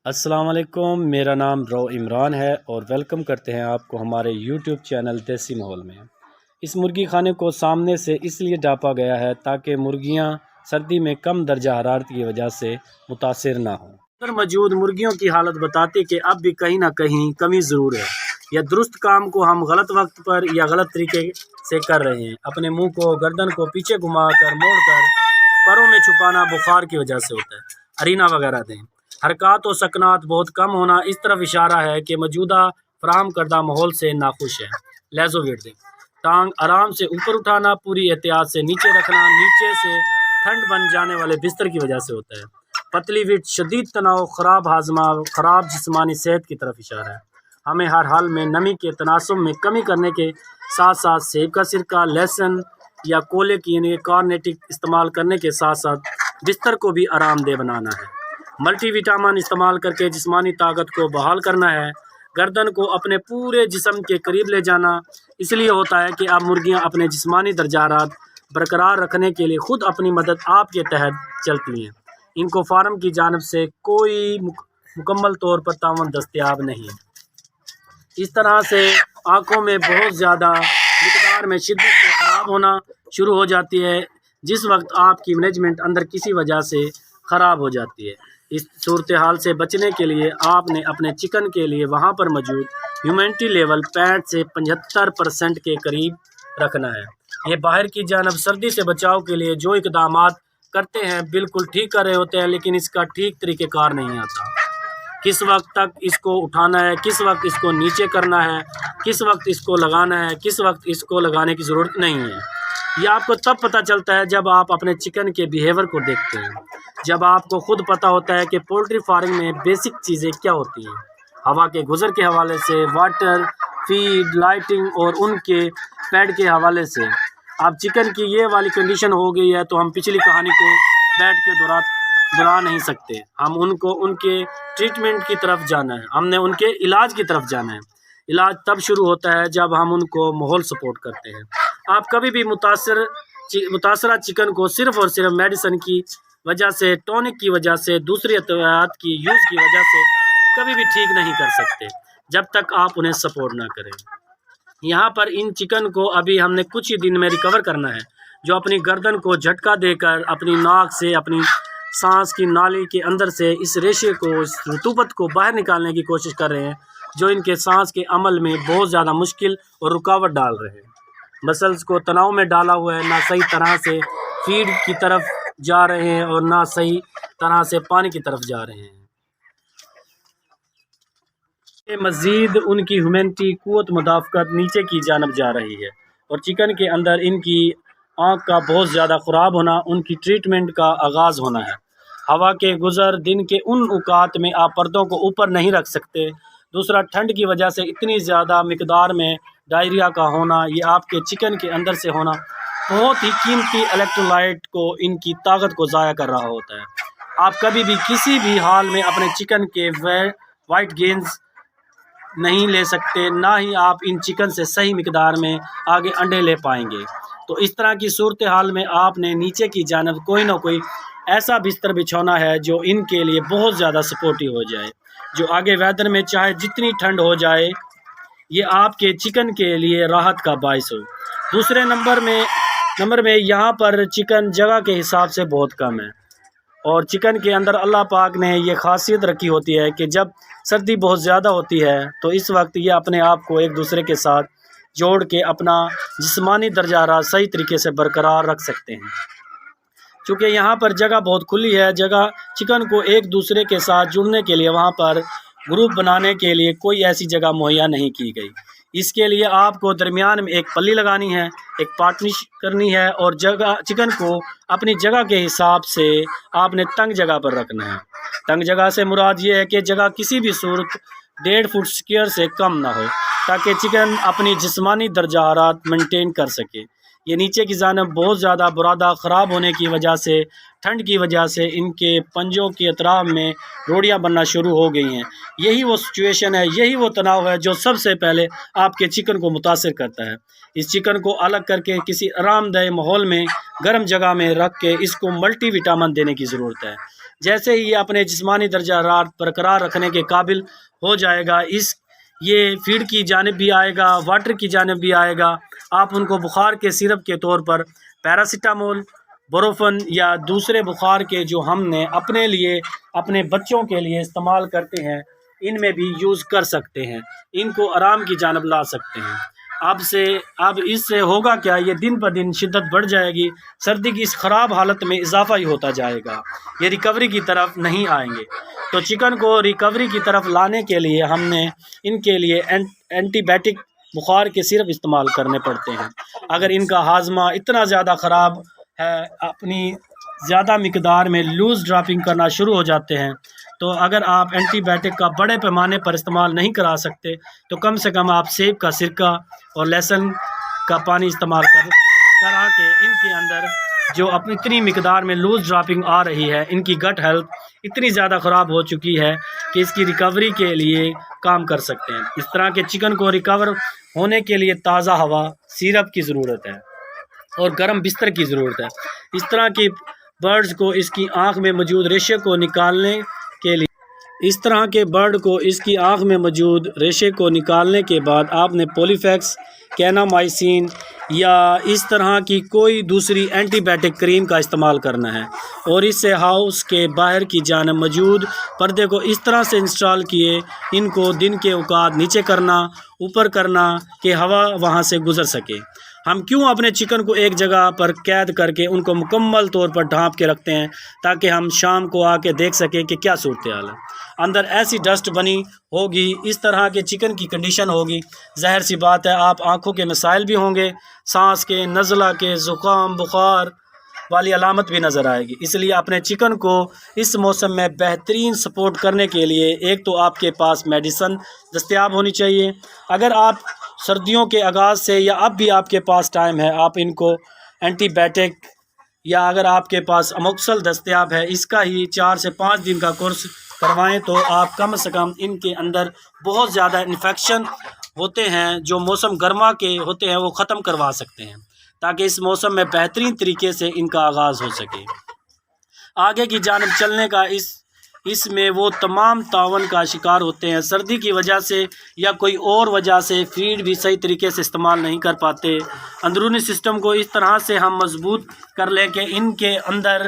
السلام علیکم، میرا نام رو عمران ہے اور ویلکم کرتے ہیں آپ کو ہمارے یوٹیوب چینل دیسی ماحول میں۔ اس مرغی خانے کو سامنے سے اس لیے ڈھانپا گیا ہے تاکہ مرغیاں سردی میں کم درجہ حرارت کی وجہ سے متاثر نہ ہوں۔ اندر موجود مرغیوں کی حالت بتاتی کہ اب بھی کہیں نہ کہیں کمی ضرور ہے، یا درست کام کو ہم غلط وقت پر یا غلط طریقے سے کر رہے ہیں۔ اپنے منہ کو، گردن کو پیچھے گھما کر موڑ کر پروں میں چھپانا بخار کی وجہ سے ہوتا ہے۔ ارینا وغیرہ دیں۔ حرکات و سکنات بہت کم ہونا اس طرف اشارہ ہے کہ موجودہ فراہم کردہ ماحول سے ناخوش ہے۔ لیزو ویٹ دیں۔ ٹانگ آرام سے اوپر اٹھانا، پوری احتیاط سے نیچے رکھنا، نیچے سے ٹھنڈ بن جانے والے بستر کی وجہ سے ہوتا ہے۔ پتلی ویٹ شدید تناؤ، خراب ہاضمہ، خراب جسمانی صحت کی طرف اشارہ ہے۔ ہمیں ہر حال میں نمی کے تناسب میں کمی کرنے کے ساتھ ساتھ سیب کا سرکہ، لہسن یا کولے کی یعنی کارنیٹک استعمال کرنے کے ساتھ ساتھ بستر کو بھی آرام دہ بنانا ہے۔ ملٹی وٹامن استعمال کر کے جسمانی طاقت کو بحال کرنا ہے۔ گردن کو اپنے پورے جسم کے قریب لے جانا اس لیے ہوتا ہے کہ اب مرغیاں اپنے جسمانی درجہ حرارت برقرار رکھنے کے لیے خود اپنی مدد آپ کے تحت چلتی ہیں۔ ان کو فارم کی جانب سے کوئی مکمل طور پر تعاون دستیاب نہیں ہے۔ اس طرح سے آنکھوں میں بہت زیادہ مقدار میں شدت سے خراب ہونا شروع ہو جاتی ہے جس وقت آپ کی مینجمنٹ اندر کسی وجہ سے خراب ہو جاتی ہے۔ اس صورتحال سے بچنے کے لیے آپ نے اپنے چکن کے لیے وہاں پر موجود ہیومڈٹی لیول 65 سے 75% کے قریب رکھنا ہے۔ یہ باہر کی جانب سردی سے بچاؤ کے لیے جو اقدامات کرتے ہیں بالکل ٹھیک کر رہے ہوتے ہیں، لیکن اس کا ٹھیک طریقہ کار نہیں آتا۔ کس وقت تک اس کو اٹھانا ہے، کس وقت اس کو نیچے کرنا ہے، کس وقت اس کو لگانا ہے، کس وقت اس کو لگانے کی ضرورت نہیں ہے، یہ آپ کو تب پتہ چلتا ہے جب آپ اپنے چکن کے بیہیور کو دیکھتے ہیں، جب آپ کو خود پتہ ہوتا ہے کہ پولٹری فارمنگ میں بیسک چیزیں کیا ہوتی ہیں۔ ہوا کے گزر کے حوالے سے، واٹر، فیڈ، لائٹنگ اور ان کے پیڈ کے حوالے سے۔ اب چکن کی یہ والی کنڈیشن ہو گئی ہے تو ہم پچھلی کہانی کو بیٹھ کے دہرا نہیں سکتے۔ ہم ان کے ٹریٹمنٹ کی طرف جانا ہے، ہم نے ان کے علاج کی طرف جانا ہے۔ علاج تب شروع ہوتا ہے جب ہم ان کو ماحول سپورٹ کرتے ہیں۔ آپ کبھی بھی متاثرہ چکن کو صرف اور صرف میڈیسن کی وجہ سے، ٹونک کی وجہ سے، دوسری ادویات کی یوز کی وجہ سے کبھی بھی ٹھیک نہیں کر سکتے جب تک آپ انہیں سپورٹ نہ کریں۔ یہاں پر ان چکن کو ابھی ہم نے کچھ ہی دن میں ریکور کرنا ہے، جو اپنی گردن کو جھٹکا دے کر اپنی ناک سے، اپنی سانس کی نالی کے اندر سے اس ریشے کو، اس رطوبت کو باہر نکالنے کی کوشش کر رہے ہیں جو ان کے سانس کے عمل میں بہت زیادہ مشکل اور رکاوٹ ڈال رہے ہیں۔ مسلز کو تناؤ میں ڈالا ہوا ہے، نہ صحیح طرح سے فیڈ کی طرف جا رہے ہیں اور نہ صحیح طرح سے پانی کی طرف جا رہے ہیں۔ مزید ان کی ہیومنٹی، قوت مدافعت نیچے کی جانب جا رہی ہے، اور چکن کے اندر ان کی آنکھ کا بہت زیادہ خراب ہونا ان کی ٹریٹمنٹ کا آغاز ہونا ہے۔ ہوا کے گزر دن کے ان اوقات میں آپ پردوں کو اوپر نہیں رکھ سکتے۔ دوسرا، ٹھنڈ کی وجہ سے اتنی زیادہ مقدار میں ڈائریا کا ہونا، یہ آپ کے چکن کے اندر سے ہونا بہت ہی قیمتی الیکٹرولائٹ کو، ان کی طاقت کو ضائع کر رہا ہوتا ہے۔ آپ کبھی بھی کسی بھی حال میں اپنے چکن کے وائٹ گینز نہیں لے سکتے، نہ ہی آپ ان چکن سے صحیح مقدار میں آگے انڈے لے پائیں گے۔ تو اس طرح کی صورتحال میں آپ نے نیچے کی جانب کوئی نہ کوئی ایسا بستر بچھونا ہے جو ان کے لیے بہت زیادہ سپورٹیو ہو جائے، جو آگے ویدر میں چاہے جتنی ٹھنڈ ہو جائے یہ آپ کے چکن کے لیے راحت کا باعث ہو۔ دوسرے نمبر میں یہاں پر چکن جگہ کے حساب سے بہت کم ہے، اور چکن کے اندر اللہ پاک نے یہ خاصیت رکھی ہوتی ہے کہ جب سردی بہت زیادہ ہوتی ہے تو اس وقت یہ اپنے آپ کو ایک دوسرے کے ساتھ جوڑ کے اپنا جسمانی درجہ حرارت صحیح طریقے سے برقرار رکھ سکتے ہیں۔ چونکہ یہاں پر جگہ بہت کھلی ہے، جگہ چکن کو ایک دوسرے کے ساتھ جڑنے کے لیے، وہاں پر گروپ بنانے کے لیے کوئی ایسی جگہ مہیا نہیں کی گئی۔ اس کے لیے آپ کو درمیان میں ایک پلی لگانی ہے، ایک پارٹنرشپ کرنی ہے، اور چکن کو اپنی جگہ کے حساب سے آپ نے تنگ جگہ پر رکھنا ہے۔ تنگ جگہ سے مراد یہ ہے کہ جگہ کسی بھی صورت 1.5 فٹ اسکوائر سے کم نہ ہو، تاکہ چکن اپنی جسمانی درجہ حرارت مینٹین کر سکے۔ یہ نیچے کی جانب بہت زیادہ برادہ خراب ہونے کی وجہ سے، ٹھنڈ کی وجہ سے ان کے پنجوں کے اطراف میں روڑیاں بننا شروع ہو گئی ہیں۔ یہی وہ سچویشن ہے، یہی وہ تناؤ ہے جو سب سے پہلے آپ کے چکن کو متاثر کرتا ہے۔ اس چکن کو الگ کر کے کسی آرام دہ ماحول میں، گرم جگہ میں رکھ کے اس کو ملٹی وٹامن دینے کی ضرورت ہے۔ جیسے ہی یہ اپنے جسمانی درجہ حرارت برقرار رکھنے کے قابل ہو جائے گا، یہ فیڈ کی جانب بھی آئے گا، واٹر کی جانب بھی آئے گا، آپ ان کو بخار کے سیرپ کے طور پر پیراسیٹامول، بروفن یا دوسرے بخار کے جو ہم نے اپنے لیے اپنے بچوں کے لیے استعمال کرتے ہیں ان میں بھی یوز کر سکتے ہیں، ان کو آرام کی جانب لا سکتے ہیں۔ اب اس سے ہوگا کیا، یہ دن بہ دن شدت بڑھ جائے گی، سردی کی اس خراب حالت میں اضافہ ہی ہوتا جائے گا، یہ ریکوری کی طرف نہیں آئیں گے۔ تو چکن کو ریکوری کی طرف لانے کے لیے ہم نے ان کے لیے اینٹی بائیوٹک بخار کے سیرپ استعمال کرنے پڑتے ہیں۔ اگر ان کا ہاضمہ اتنا زیادہ خراب ہے، اپنی زیادہ مقدار میں لوز ڈراپنگ کرنا شروع ہو جاتے ہیں، تو اگر آپ اینٹی بائیوٹک کا بڑے پیمانے پر استعمال نہیں کرا سکتے تو کم سے کم آپ سیب کا سرکہ اور لہسن کا پانی استعمال کرا کے ان کے اندر جو اپنی اتنی مقدار میں لوز ڈراپنگ آ رہی ہے، ان کی گٹ ہیلتھ اتنی زیادہ خراب ہو چکی ہے کہ اس کی ریکوری کے لیے کام کر سکتے ہیں۔ اس طرح کے چکن کو ریکور ہونے کے لیے تازہ ہوا، سیرپ کی ضرورت ہے اور گرم بستر کی ضرورت ہے۔ اس طرح کی برڈز کو اس کی آنکھ میں موجود ریشے کو نکالنے کے بعد آپ نے پولی فیکس، کینامائسین یا اس طرح کی کوئی دوسری اینٹی بائیوٹک کریم کا استعمال کرنا ہے، اور اس سے ہاؤس کے باہر کی جانب موجود پردے کو اس طرح سے انسٹال کیے، ان کو دن کے اوقات نیچے کرنا، اوپر کرنا کہ ہوا وہاں سے گزر سکے۔ ہم کیوں اپنے چکن کو ایک جگہ پر قید کر کے ان کو مکمل طور پر ڈھانپ کے رکھتے ہیں؟ تاکہ ہم شام کو آ کے دیکھ سکیں کہ کیا صورتحال ہے۔ اندر ایسی ڈسٹ بنی ہوگی، اس طرح کے چکن کی کنڈیشن ہوگی، ظاہر سی بات ہے آپ آنکھوں کے مسائل بھی ہوں گے، سانس کے، نزلہ کے، زکام، بخار والی علامت بھی نظر آئے گی۔ اس لیے اپنے چکن کو اس موسم میں بہترین سپورٹ کرنے کے لیے ایک تو آپ کے پاس میڈیسن دستیاب ہونی چاہیے۔ اگر آپ سردیوں کے آغاز سے یا اب بھی آپ کے پاس ٹائم ہے، آپ ان کو اینٹی بائیوٹک یا اگر آپ کے پاس اموکسل دستیاب ہے، اس کا ہی 4 سے 5 دن کا کورس کروائیں تو آپ کم سے کم ان کے اندر بہت زیادہ انفیکشن ہوتے ہیں جو موسم گرما کے ہوتے ہیں وہ ختم کروا سکتے ہیں، تاکہ اس موسم میں بہترین طریقے سے ان کا آغاز ہو سکے۔ آگے کی جانب چلنے کا اس میں وہ تمام تعاون کا شکار ہوتے ہیں، سردی کی وجہ سے یا کوئی اور وجہ سے فیڈ بھی صحیح طریقے سے استعمال نہیں کر پاتے۔ اندرونی سسٹم کو اس طرح سے ہم مضبوط کر لیں کہ ان کے اندر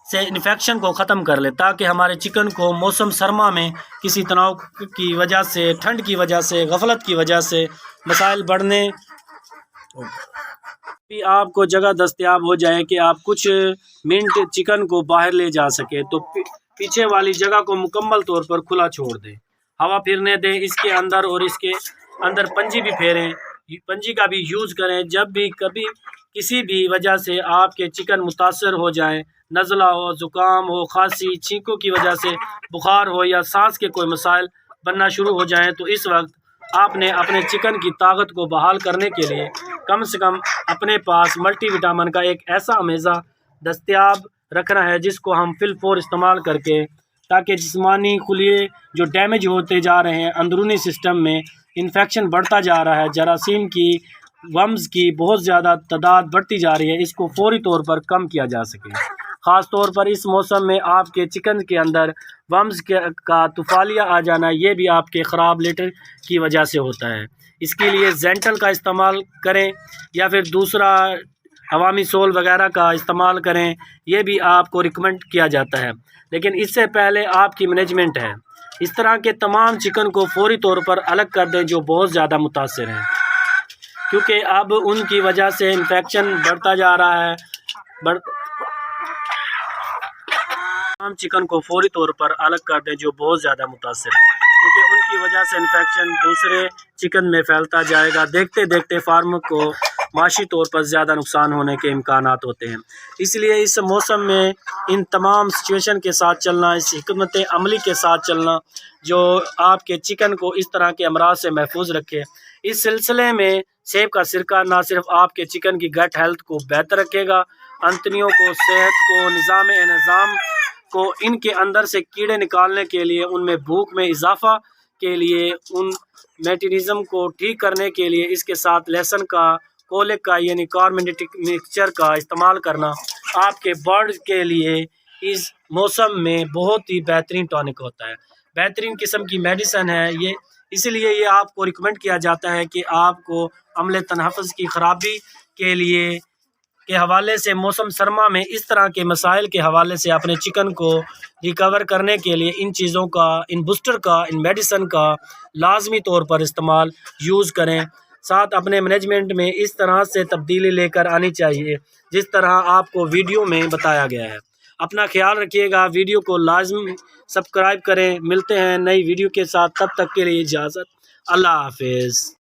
سے انفیکشن کو ختم کر لے، تاکہ ہمارے چکن کو موسم سرما میں کسی تناؤ کی وجہ سے، ٹھنڈ کی وجہ سے، غفلت کی وجہ سے مسائل بڑھنے بھی آپ کو جگہ دستیاب ہو جائے کہ آپ کچھ منٹ چکن کو باہر لے جا سکے، تو پیچھے والی جگہ کو مکمل طور پر کھلا چھوڑ دیں، ہوا پھرنے دیں اس کے اندر، اور اس کے اندر پنجی بھی پھیریں، پنجی کا بھی یوز کریں۔ جب بھی کبھی کسی بھی وجہ سے آپ کے چکن متاثر ہو جائیں، نزلہ ہو، زکام ہو، کھانسی، چھینکوں کی وجہ سے بخار ہو یا سانس کے کوئی مسائل بننا شروع ہو جائیں، تو اس وقت آپ نے اپنے چکن کی طاقت کو بحال کرنے کے لیے کم سے کم اپنے پاس ملٹی وٹامن کا ایک ایسا امیزہ دستیاب رکھنا ہے جس کو ہم فی الفور استعمال کر کے، تاکہ جسمانی خلیے جو ڈیمیج ہوتے جا رہے ہیں، اندرونی سسٹم میں انفیکشن بڑھتا جا رہا ہے، جراثیم کی، ورمز کی بہت زیادہ تعداد بڑھتی جا رہی ہے، اس کو فوری طور پر کم کیا جا سکے۔ خاص طور پر اس موسم میں آپ کے چکن کے اندر ورمز کا طفالیہ آ جانا، یہ بھی آپ کے خراب لیٹر کی وجہ سے ہوتا ہے۔ اس کے لیے زینٹل کا استعمال کریں یا پھر دوسرا عوامی سول وغیرہ کا استعمال کریں، یہ بھی آپ کو ریکمنڈ کیا جاتا ہے، لیکن اس سے پہلے آپ کی مینجمنٹ ہے۔ اس طرح کے تمام چکن کو فوری طور پر الگ کر دیں جو بہت زیادہ متاثر ہیں، کیونکہ اب ان کی وجہ سے انفیکشن بڑھتا جا رہا ہے۔ تمام چکن کو فوری طور پر الگ کر دیں جو بہت زیادہ متاثر ہیں، کیونکہ ان کی وجہ سے انفیکشن دوسرے چکن میں پھیلتا جائے گا۔ دیکھتے دیکھتے فارم کو معاشی طور پر زیادہ نقصان ہونے کے امکانات ہوتے ہیں۔ اس لیے اس موسم میں ان تمام سچویشن کے ساتھ چلنا، اس حکمت عملی کے ساتھ چلنا جو آپ کے چکن کو اس طرح کے امراض سے محفوظ رکھے۔ اس سلسلے میں سیب کا سرکہ نہ صرف آپ کے چکن کی گٹ ہیلتھ کو بہتر رکھے گا، انتڑیوں کو، صحت کو، نظام انہضام کو، ان کے اندر سے کیڑے نکالنے کے لیے، ان میں بھوک میں اضافہ کے لیے، ان میٹینزم کو ٹھیک کرنے کے لیے اس کے ساتھ لہسن کا، کولک کا یعنی کاربومیٹک مکسچر کا استعمال کرنا آپ کے برڈ کے لیے اس موسم میں بہت ہی بہترین ٹونک ہوتا ہے، بہترین قسم کی میڈیسن ہے یہ، اسی لیے یہ آپ کو ریکمنڈ کیا جاتا ہے کہ آپ کو عمل تنفس کی خرابی کے حوالے سے موسم سرما میں اس طرح کے مسائل کے حوالے سے اپنے چکن کو ریکور کرنے کے لیے ان چیزوں کا، ان بوسٹر کا، ان میڈیسن کا لازمی طور پر استعمال یوز کریں۔ ساتھ اپنے مینجمنٹ میں اس طرح سے تبدیلی لے کر آنی چاہیے جس طرح آپ کو ویڈیو میں بتایا گیا ہے۔ اپنا خیال رکھیے گا، ویڈیو کو لازمی سبسکرائب کریں۔ ملتے ہیں نئی ویڈیو کے ساتھ، تب تک کے لیے اجازت، اللہ حافظ۔